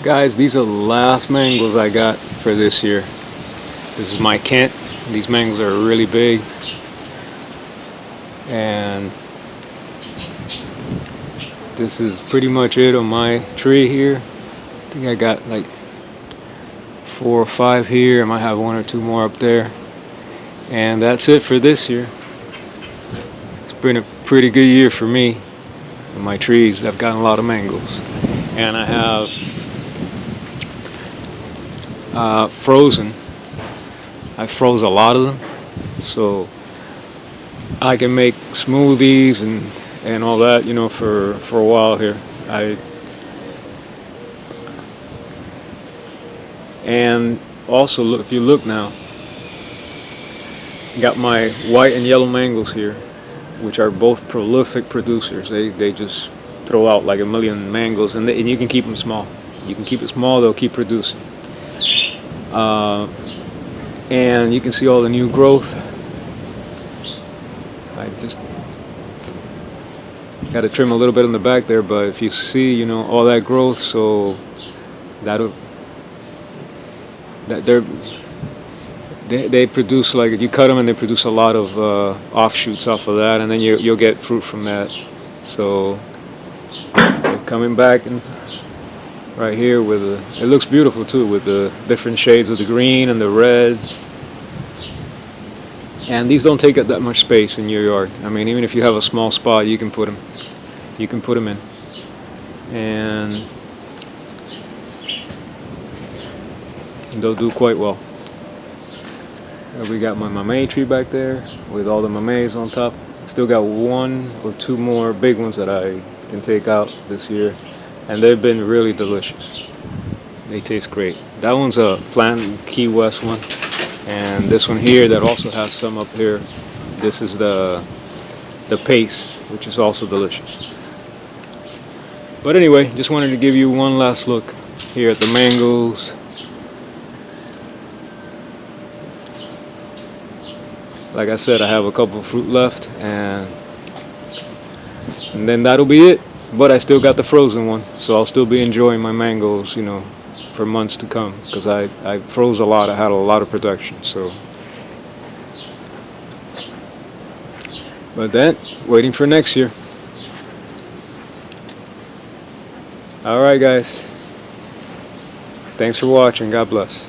Guys, these are the last mangoes I got for this year. This is my Kent. These mangoes are really big. And this is pretty much it on my tree here. I think I got like 4 or 5 here. I might have 1 or 2 more up there. And that's it for this year. It's been a pretty good year for me. And my trees, I've gotten a lot of mangoes. And I have frozen. I froze a lot of them, so I can make smoothies and all that, you know, for a while here. And also, look, if you look now, got my white and yellow mangoes here, which are both prolific producers. They just throw out like a million mangoes, and you can keep them small. You can keep it small; they'll keep producing. And you can see all the new growth. I just got to trim a little bit on the back there, but if you see, you know, all that growth, so they produce, like, you cut them and they produce a lot of offshoots off of that, and then you'll get fruit from that. So they're coming back and right here with it looks beautiful too, with the different shades of the green and the reds. And these don't take up that much space in your yard. I mean, even if you have a small spot, you can put them in, and they'll do quite well. We got my mamey tree back there with all the mameys on top. Still got 1 or 2 more big ones that I can take out this year, and they've been really delicious. They taste great. That one's a Plant Key West one, and this one here that also has some up here, this is the Pace, which is also delicious. But anyway, just wanted to give you one last look here at the mangoes. Like I said, I have a couple of fruit left, and then that'll be it. But I still got the frozen one, so I'll still be enjoying my mangoes, you know, for months to come, because I froze a lot. I had a lot of production. So, but then waiting for next year. All right, guys. Thanks for watching. God bless.